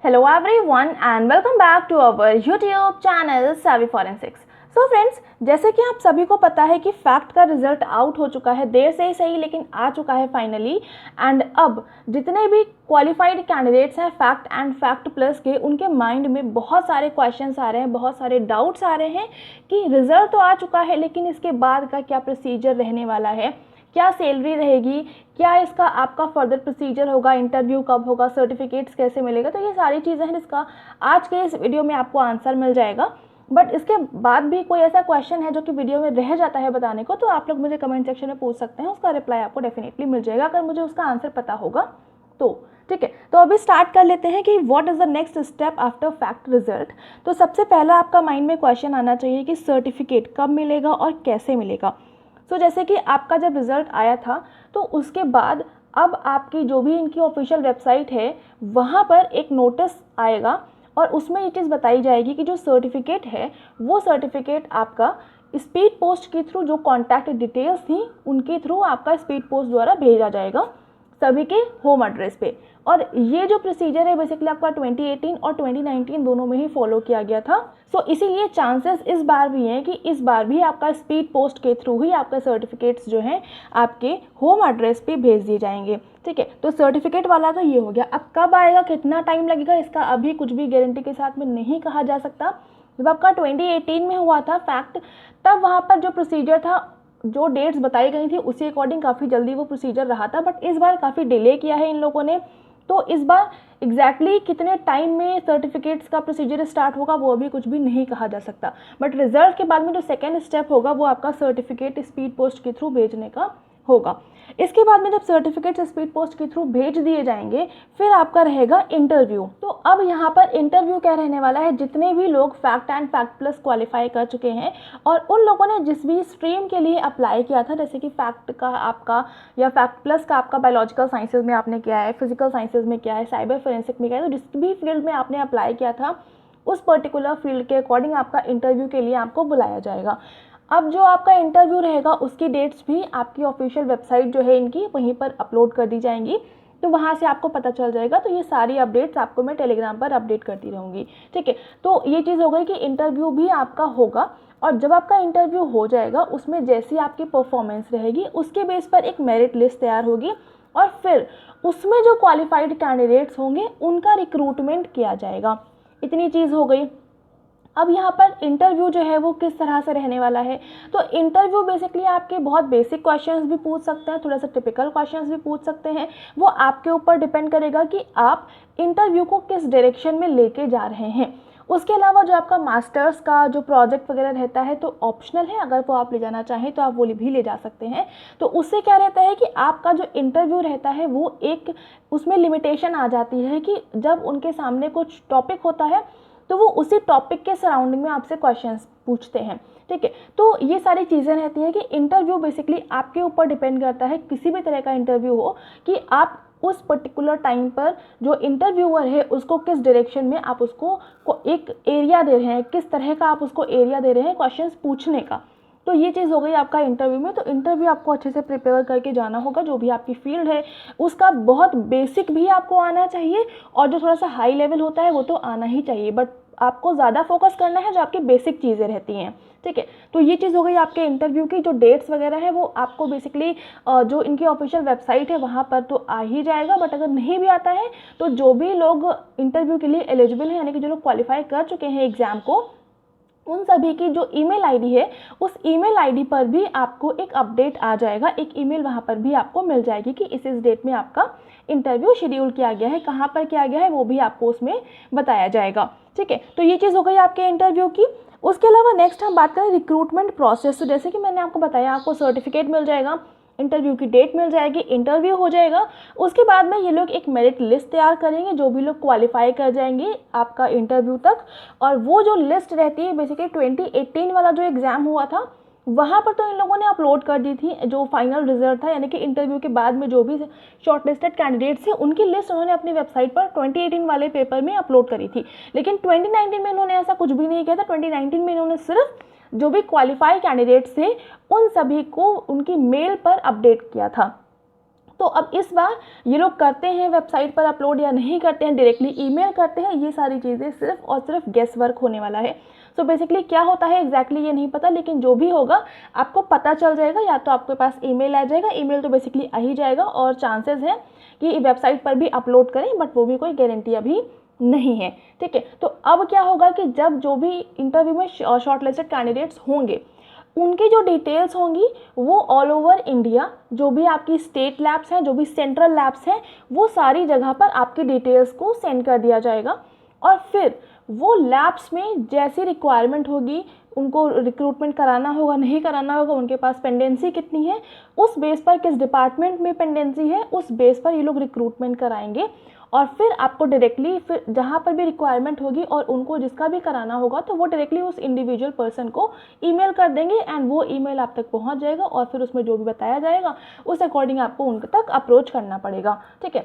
Hello everyone and welcome back to our YouTube channel Savvy Forensics. So friends, जैसे कि आप सभी को पता है कि फैक्ट का रिजल्ट आउट हो चुका है, देर से ही सही लेकिन आ चुका है फाइनली। एंड अब जितने भी क्वालिफाइड कैंडिडेट्स हैं फैक्ट एंड फैक्ट प्लस के, उनके माइंड में बहुत सारे क्वेश्चंस आ रहे हैं, बहुत सारे डाउट्स आ रहे हैं कि रिजल्ट तो आ चुका है लेकिन इसके बाद का क्या प्रोसीजर रहने वाला है, क्या सैलरी रहेगी, क्या इसका आपका फर्दर प्रोसीजर होगा, इंटरव्यू कब होगा, सर्टिफिकेट्स कैसे मिलेगा। तो ये सारी चीज़ें हैं जिसका आज के इस वीडियो में आपको आंसर मिल जाएगा। बट इसके बाद भी कोई ऐसा क्वेश्चन है जो कि वीडियो में रह जाता है बताने को, तो आप लोग मुझे कमेंट सेक्शन में पूछ सकते हैं, उसका रिप्लाई आपको डेफिनेटली मिल जाएगा अगर मुझे उसका आंसर पता होगा तो। ठीक है, तो अभी स्टार्ट कर लेते हैं कि what is the next step after fact result. तो सबसे पहला आपका माइंड में क्वेश्चन आना चाहिए कि सर्टिफिकेट कब मिलेगा और कैसे मिलेगा। तो जैसे कि आपका जब रिज़ल्ट आया था तो उसके बाद अब आपकी जो भी इनकी ऑफिशियल वेबसाइट है वहाँ पर एक नोटिस आएगा और उसमें ये चीज़ बताई जाएगी कि जो सर्टिफिकेट है वो सर्टिफिकेट आपका स्पीड पोस्ट के थ्रू, जो कॉन्टैक्ट डिटेल्स थी उनके थ्रू आपका स्पीड पोस्ट द्वारा भेजा जाएगा सभी के होम एड्रेस पे। और ये जो प्रोसीजर है बेसिकली आपका 2018 और 2019 दोनों में ही फॉलो किया गया था। सो इसीलिए चांसेस इस बार भी हैं कि इस बार भी आपका स्पीड पोस्ट के थ्रू ही आपका सर्टिफिकेट्स जो हैं आपके होम एड्रेस पे भेज दिए जाएंगे। ठीक है, तो सर्टिफिकेट वाला तो ये हो गया। अब कब आएगा, कितना टाइम लगेगा, इसका अभी कुछ भी गारंटी के साथ में नहीं कहा जा सकता। जब आपका 2018 में हुआ था फैक्ट, तब वहाँ पर जो प्रोसीजर था, जो डेट्स बताई गई थी उसी अकॉर्डिंग काफ़ी जल्दी वो प्रोसीजर रहा था। बट इस बार काफ़ी डिले किया है इन लोगों ने, तो इस बार एग्जैक्टली कितने टाइम में सर्टिफिकेट्स का प्रोसीजर स्टार्ट होगा वो अभी कुछ भी नहीं कहा जा सकता। बट रिजल्ट के बाद में जो सेकेंड स्टेप होगा वो आपका सर्टिफिकेट स्पीड पोस्ट के थ्रू भेजने का होगा। इसके बाद में जब सर्टिफिकेट स्पीड पोस्ट के थ्रू भेज दिए जाएंगे फिर आपका रहेगा इंटरव्यू। तो अब यहाँ पर इंटरव्यू क्या रहने वाला है, जितने भी लोग fact and fact plus qualify कर चुके हैं और उन लोगों ने जिस भी स्ट्रीम के लिए अप्लाई किया था, जैसे कि फैक्ट का आपका या फैक्ट प्लस का आपका बायोलॉजिकल साइंसेज में आपने किया है, फिजिकल साइंसेज में किया है, साइबर फोरेंसिक में किया है, तो जिस भी फील्ड में आपने अप्लाई किया था उस पर्टिकुलर फील्ड के अकॉर्डिंग आपका इंटरव्यू के लिए आपको बुलाया जाएगा। अब जो आपका इंटरव्यू रहेगा उसकी डेट्स भी आपकी ऑफिशियल वेबसाइट जो है इनकी वहीं पर अपलोड कर दी जाएंगी, तो वहाँ से आपको पता चल जाएगा। तो ये सारी अपडेट्स आपको मैं टेलीग्राम पर अपडेट करती रहूँगी। ठीक है, तो ये चीज़ हो गई कि इंटरव्यू भी आपका होगा और जब आपका इंटरव्यू हो जाएगा उसमें जैसी आपकी परफॉर्मेंस रहेगी उसके बेस पर एक मेरिट लिस्ट तैयार होगी और फिर उसमें जो क्वालिफाइड कैंडिडेट्स होंगे उनका रिक्रूटमेंट किया जाएगा। इतनी चीज़ हो गई। अब यहाँ पर इंटरव्यू जो है वो किस तरह से रहने वाला है, तो इंटरव्यू बेसिकली आपके बहुत बेसिक क्वेश्चंस भी पूछ सकते हैं, थोड़ा सा टिपिकल क्वेश्चंस भी पूछ सकते हैं। वो आपके ऊपर डिपेंड करेगा कि आप इंटरव्यू को किस डायरेक्शन में लेके जा रहे हैं। उसके अलावा जो आपका मास्टर्स का जो प्रोजेक्ट वगैरह रहता है तो ऑप्शनल है, अगर वो आप ले जाना चाहें तो आप वो भी ले जा सकते हैं। तो उससे क्या रहता है कि आपका जो इंटरव्यू रहता है वो एक उसमें लिमिटेशन आ जाती है कि जब उनके सामने कुछ टॉपिक होता है तो वो उसी टॉपिक के सराउंडिंग में आपसे क्वेश्चंस पूछते हैं। ठीक है, तो ये सारी चीज़ें रहती हैं कि इंटरव्यू बेसिकली आपके ऊपर डिपेंड करता है, किसी भी तरह का इंटरव्यू हो, कि आप उस पर्टिकुलर टाइम पर जो इंटरव्यूअर है उसको किस डायरेक्शन में आप उसको एक एरिया दे रहे हैं, किस तरह का आप उसको एरिया दे रहे हैं क्वेश्चंस पूछने का। तो ये चीज़ हो गई आपका इंटरव्यू में। तो इंटरव्यू आपको अच्छे से प्रिपेयर करके जाना होगा। जो भी आपकी फील्ड है उसका बहुत बेसिक भी आपको आना चाहिए और जो थोड़ा सा हाई लेवल होता है वो तो आना ही चाहिए, बट आपको ज़्यादा फोकस करना है जो आपकी बेसिक चीज़ें रहती हैं। ठीक है, तो ये चीज़ हो गई आपके इंटरव्यू की। जो डेट्स वगैरह है वो आपको बेसिकली जो इनकी ऑफिशियल वेबसाइट है वहाँ पर तो आ ही जाएगा, बट अगर नहीं भी आता है तो जो भी लोग इंटरव्यू के लिए एलिजिबल हैं, यानी कि जो लोग क्वालिफाई कर चुके हैं एग्ज़ाम को, उन सभी की जो ईमेल आईडी है उस ईमेल आईडी पर भी आपको एक अपडेट आ जाएगा, एक ईमेल वहाँ पर भी आपको मिल जाएगी कि इस डेट में आपका इंटरव्यू शेड्यूल किया गया है, कहाँ पर किया गया है वो भी आपको उसमें बताया जाएगा। ठीक है, तो ये चीज़ हो गई आपके इंटरव्यू की। उसके अलावा नेक्स्ट हम बात करें रिक्रूटमेंट प्रोसेस। तो जैसे कि मैंने आपको बताया, आपको सर्टिफिकेट मिल जाएगा, इंटरव्यू की डेट मिल जाएगी, इंटरव्यू हो जाएगा। उसके बाद में ये लोग एक मेरिट लिस्ट तैयार करेंगे, जो भी लोग क्वालिफाई कर जाएंगे आपका इंटरव्यू तक। और वो जो लिस्ट रहती है बेसिकली 2018 वाला जो एग्ज़ाम हुआ था वहाँ पर तो इन लोगों ने अपलोड कर दी थी जो फाइनल रिजल्ट था, यानी कि इंटरव्यू के बाद में जो भी शॉर्टलिस्टेड कैंडिडेट्स थे उनकी लिस्ट उन्होंने अपनी वेबसाइट पर 2018 वाले पेपर में अपलोड करी थी। लेकिन 2019 में इन्होंने ऐसा कुछ भी नहीं किया था। 2019 में इन्होंने सिर्फ जो भी क्वालिफाई कैंडिडेट्स थे उन सभी को उनकी मेल पर अपडेट किया था। तो अब इस बार ये लोग करते हैं वेबसाइट पर अपलोड या नहीं करते हैं, डायरेक्टली ईमेल करते हैं, ये सारी चीज़ें सिर्फ और सिर्फ गेस वर्क होने वाला है। सो बेसिकली क्या होता है एग्जैक्टली ये नहीं पता, लेकिन जो भी होगा आपको पता चल जाएगा, या तो आपके पास ईमेल आ जाएगा, ईमेल तो बेसिकली आ ही जाएगा, और चांसेस है कि वेबसाइट पर भी अपलोड करें, बट वो भी कोई गारंटी अभी नहीं है। ठीक है, तो अब क्या होगा कि जब जो भी इंटरव्यू में शॉर्टलिस्टेड कैंडिडेट्स होंगे उनकी जो डिटेल्स होंगी वो ऑल ओवर इंडिया, जो भी आपकी स्टेट लैब्स हैं, जो भी सेंट्रल लैब्स हैं, वो सारी जगह पर आपकी डिटेल्स को सेंड कर दिया जाएगा। और फिर वो लैब्स में जैसी रिक्वायरमेंट होगी, उनको रिक्रूटमेंट कराना होगा नहीं कराना होगा, उनके पास पेंडेंसी कितनी है, उस बेस पर किस डिपार्टमेंट में पेंडेंसी है, उस बेस पर ये लोग रिक्रूटमेंट कराएंगे। और फिर आपको डायरेक्टली फिर जहाँ पर भी रिक्वायरमेंट होगी और उनको जिसका भी कराना होगा तो वो डायरेक्टली उस इंडिविजुअल पर्सन को ईमेल कर देंगे, एंड वो ईमेल आप तक पहुँच जाएगा, और फिर उसमें जो भी बताया जाएगा उस अकॉर्डिंग आपको उन तक अप्रोच करना पड़ेगा। ठीक है,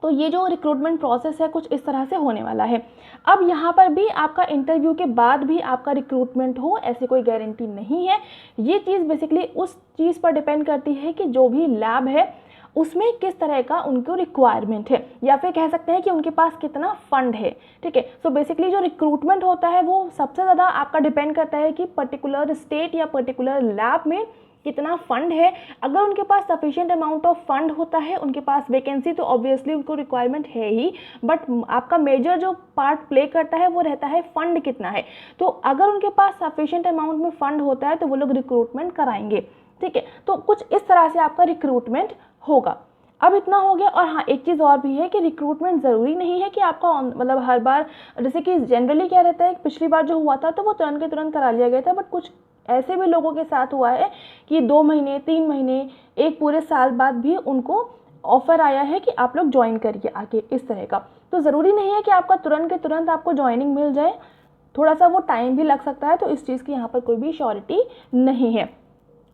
तो ये जो रिक्रूटमेंट प्रोसेस है कुछ इस तरह से होने वाला है। अब यहाँ पर भी आपका इंटरव्यू के बाद भी आपका रिक्रूटमेंट हो ऐसी कोई गारंटी नहीं है। ये चीज़ बेसिकली उस चीज़ पर डिपेंड करती है कि जो भी लैब है उसमें किस तरह का उनको रिक्वायरमेंट है, या फिर कह सकते हैं कि उनके पास कितना फंड है। ठीक है, सो बेसिकली जो रिक्रूटमेंट होता है वो सबसे ज़्यादा आपका डिपेंड करता है कि पर्टिकुलर स्टेट या पर्टिकुलर लैब में कितना फंड है। अगर उनके पास सफिशिएंट अमाउंट ऑफ फंड होता है, उनके पास वैकेंसी, तो ऑब्वियसली उनको रिक्वायरमेंट है ही, बट आपका मेजर जो पार्ट प्ले करता है वो रहता है फंड कितना है। तो अगर उनके पास सफिशिएंट अमाउंट में फंड होता है तो वो लोग रिक्रूटमेंट कराएंगे। ठीक है, तो कुछ इस तरह से आपका रिक्रूटमेंट होगा। अब इतना हो गया। और हाँ, एक चीज़ और भी है कि रिक्रूटमेंट ज़रूरी नहीं है कि आपका मतलब हर बार, जैसे कि जनरली क्या रहता है, पिछली बार जो हुआ था तो वो तुरंत के तुरंत करा लिया गया था, बट कुछ ऐसे भी लोगों के साथ हुआ है कि 2 महीने 3 महीने एक पूरे साल बाद भी उनको ऑफ़र आया है कि आप लोग ज्वाइन करिए आगे, इस तरह का। तो ज़रूरी नहीं है कि आपका तुरंत के तुरंत आपको ज्वाइनिंग मिल जाए, थोड़ा सा वो टाइम भी लग सकता है, तो इस चीज़ की यहाँ पर कोई भी श्योरिटी नहीं है।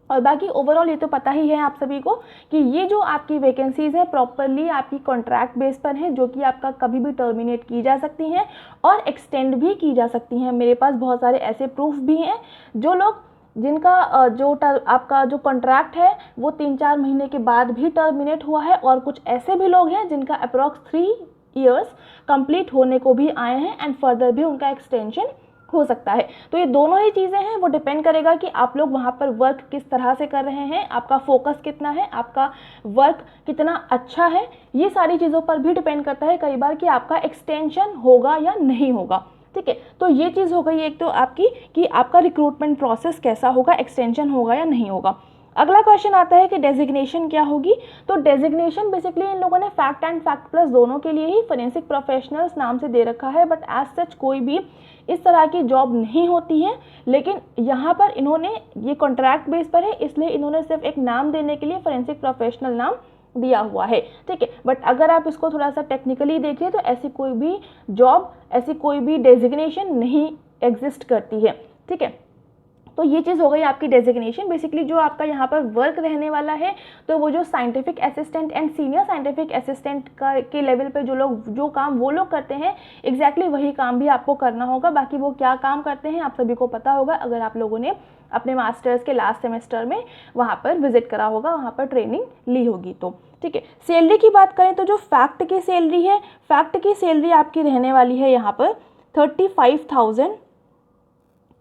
और बाकी ओवरऑल ये तो पता ही है आप सभी को कि ये जो आपकी वैकेंसीज़ है प्रॉपरली आपकी कॉन्ट्रैक्ट बेस पर है, जो कि आपका कभी भी टर्मिनेट की जा सकती हैं और एक्सटेंड भी की जा सकती हैं। मेरे पास बहुत सारे ऐसे प्रूफ भी हैं जो लोग जिनका आपका जो कॉन्ट्रैक्ट है वो 3-4 महीने के बाद भी टर्मिनेट हुआ है, और कुछ ऐसे भी लोग हैं जिनका अप्रॉक्स 3 ईयर्स कंप्लीट होने को भी आए हैं, एंड फर्दर भी उनका एक्सटेंशन हो सकता है। तो ये दोनों ही चीज़ें हैं, वो डिपेंड करेगा कि आप लोग वहाँ पर वर्क किस तरह से कर रहे हैं, आपका फोकस कितना है, आपका वर्क कितना अच्छा है, ये सारी चीज़ों पर भी डिपेंड करता है कई बार कि आपका एक्सटेंशन होगा या नहीं होगा। ठीक है, तो ये चीज़ हो गई एक तो आपकी कि आपका रिक्रूटमेंट प्रोसेस कैसा होगा, एक्सटेंशन होगा या नहीं होगा। अगला क्वेश्चन आता है कि डेजिग्नेशन क्या होगी। तो डेजिग्नेशन बेसिकली इन लोगों ने फैक्ट एंड फैक्ट प्लस दोनों के लिए ही फोरेंसिक प्रोफेशनल्स नाम से दे रखा है, बट एज सच कोई भी इस तरह की जॉब नहीं होती है। लेकिन यहाँ पर इन्होंने ये कॉन्ट्रैक्ट बेस पर है, इसलिए इन्होंने सिर्फ एक नाम देने के लिए फोरेंसिक प्रोफेशनल नाम दिया हुआ है। ठीक है, बट अगर आप इसको थोड़ा सा टेक्निकली देखिए तो ऐसी कोई भी जॉब, ऐसी कोई भी डेजिग्नेशन नहीं एग्जिस्ट करती है। ठीक है, तो ये चीज़ हो गई आपकी डेजिग्नेशन। बेसिकली जो आपका यहाँ पर वर्क रहने वाला है, तो वो जो scientific assistant and senior scientific assistant का के लेवल पे जो काम वो लोग करते हैं, एग्जैक्टली वही काम भी आपको करना होगा। बाकी वो क्या काम करते हैं आप सभी को पता होगा अगर आप लोगों ने अपने मास्टर्स के लास्ट सेमेस्टर में वहाँ पर विजिट करा होगा, वहाँ पर ट्रेनिंग ली होगी। तो ठीक है, सैलरी की बात करें तो जो फैक्ट की सैलरी है, फैक्ट की सैलरी आपकी रहने वाली है यहाँ पर 35,000,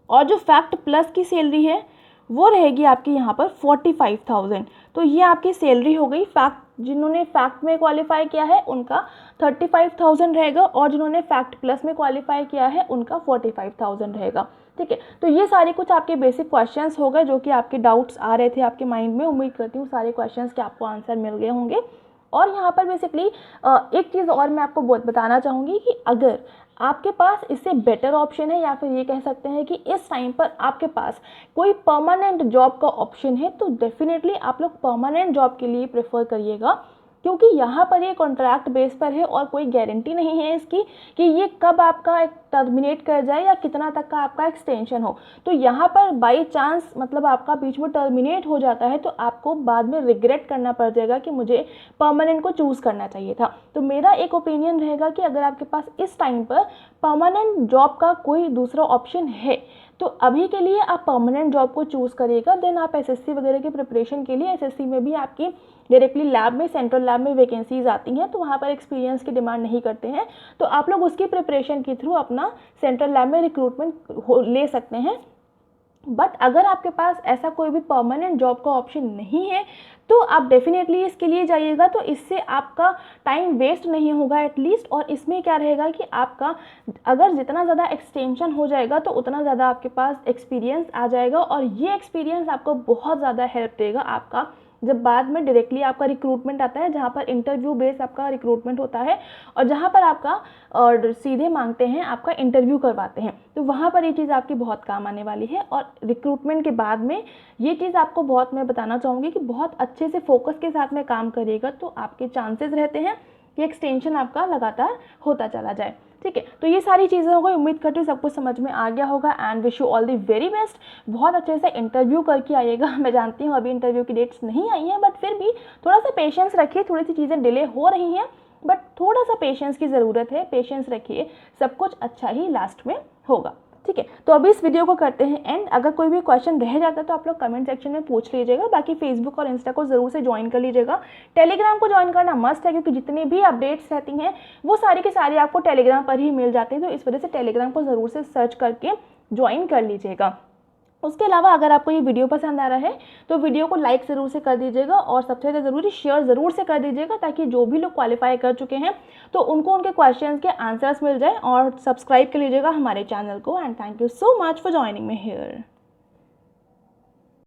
और जो फैक्ट प्लस की सैलरी है वो रहेगी आपकी यहाँ पर 45,000। तो ये आपकी सैलरी हो गई। फैक्ट जिन्होंने फैक्ट में क्वालिफाई किया है उनका 35,000 रहेगा, और जिन्होंने फैक्ट प्लस में क्वालिफाई किया है उनका 45,000 रहेगा। ठीक है, तो ये सारे कुछ आपके बेसिक क्वेश्चंस हो गए जो कि आपके डाउट्स आ रहे थे आपके माइंड में। उम्मीद करती हूँ सारे क्वेश्चंस के आपको आंसर मिल गए होंगे। और यहाँ पर बेसिकली एक चीज़ और मैं आपको बताना चाहूँगी कि अगर आपके पास इससे बेटर ऑप्शन है, या फिर ये कह सकते हैं कि इस टाइम पर आपके पास कोई परमानेंट जॉब का ऑप्शन है, तो डेफिनेटली आप लोग परमानेंट जॉब के लिए प्रेफर करिएगा, क्योंकि यहाँ पर ये कॉन्ट्रैक्ट बेस पर है और कोई गारंटी नहीं है इसकी कि ये कब आपका टर्मिनेट कर जाए या कितना तक का आपका एक्सटेंशन हो। तो यहाँ पर बाई चांस मतलब आपका बीच में टर्मिनेट हो जाता है तो आपको बाद में रिग्रेट करना पड़ जाएगा कि मुझे परमानेंट को चूज़ करना चाहिए था। तो मेरा एक ओपिनियन रहेगा कि अगर आपके पास इस टाइम पर परमानेंट जॉब का कोई दूसरा ऑप्शन है तो अभी के लिए आप परमानेंट जॉब को चूज़ करिएगा। देन आप एसएससी वगैरह की प्रिपरेशन के लिए, एसएससी में भी आपकी डायरेक्टली लैब में, सेंट्रल लैब में वैकेंसीज आती हैं, तो वहाँ पर एक्सपीरियंस की डिमांड नहीं करते हैं, तो आप लोग उसकी प्रिपरेशन के थ्रू अपना सेंट्रल लैब में रिक्रूटमेंट ले सकते हैं। बट अगर आपके पास ऐसा कोई भी परमानेंट जॉब का ऑप्शन नहीं है तो आप डेफिनेटली इसके लिए जाइएगा, तो इससे आपका टाइम वेस्ट नहीं होगा एटलीस्ट। और इसमें क्या रहेगा कि आपका अगर जितना ज़्यादा एक्सटेंशन हो जाएगा तो उतना ज़्यादा आपके पास एक्सपीरियंस आ जाएगा, और ये एक्सपीरियंस आपको बहुत ज़्यादा हेल्प देगा आपका जब बाद में डायरेक्टली आपका रिक्रूटमेंट आता है, जहाँ पर इंटरव्यू बेस्ड आपका रिक्रूटमेंट होता है और जहाँ पर आपका और सीधे मांगते हैं, आपका इंटरव्यू करवाते हैं, तो वहाँ पर ये चीज़ आपकी बहुत काम आने वाली है। और रिक्रूटमेंट के बाद में ये चीज़ आपको बहुत, मैं बताना चाहूँगी कि बहुत अच्छे से फोकस के साथ में काम करिएगा तो आपके चांसेस रहते हैं कि एक्सटेंशन आपका लगातार होता चला जाए। ठीक है, तो ये सारी चीज़ें हो गई। उम्मीद करती हूँ सब कुछ समझ में आ गया होगा and wish you all the very best. बहुत अच्छे से इंटरव्यू करके आइएगा। मैं जानती हूँ अभी इंटरव्यू की डेट्स नहीं आई हैं, बट फिर भी थोड़ा सा पेशेंस रखिए। थोड़ी सी चीज़ें डिले हो रही हैं बट थोड़ा सा पेशेंस की ज़रूरत है, पेशेंस रखिए, सब कुछ अच्छा ही लास्ट में होगा। ठीक है, तो अभी इस वीडियो को करते हैं एंड। अगर कोई भी क्वेश्चन रह जाता है तो आप लोग कमेंट सेक्शन में पूछ लीजिएगा। बाकी फेसबुक और इंस्टा को ज़रूर से ज्वाइन कर लीजिएगा। टेलीग्राम को ज्वाइन करना मस्ट है, क्योंकि जितनी भी अपडेट्स रहती हैं वो सारी की सारी आपको टेलीग्राम पर ही मिल जाती हैं, तो इस वजह से टेलीग्राम को ज़रूर से सर्च करके ज्वाइन कर लीजिएगा। उसके अलावा अगर आपको ये वीडियो पसंद आ रहा है तो वीडियो को लाइक ज़रूर से कर दीजिएगा और सबसे ज़्यादा ज़रूरी शेयर ज़रूर से कर दीजिएगा, ताकि जो भी लोग क्वालिफाई कर चुके हैं तो उनको उनके क्वेश्चंस के आंसर्स मिल जाए। और सब्सक्राइब कर लीजिएगा हमारे चैनल को and thank you so much for joining me here.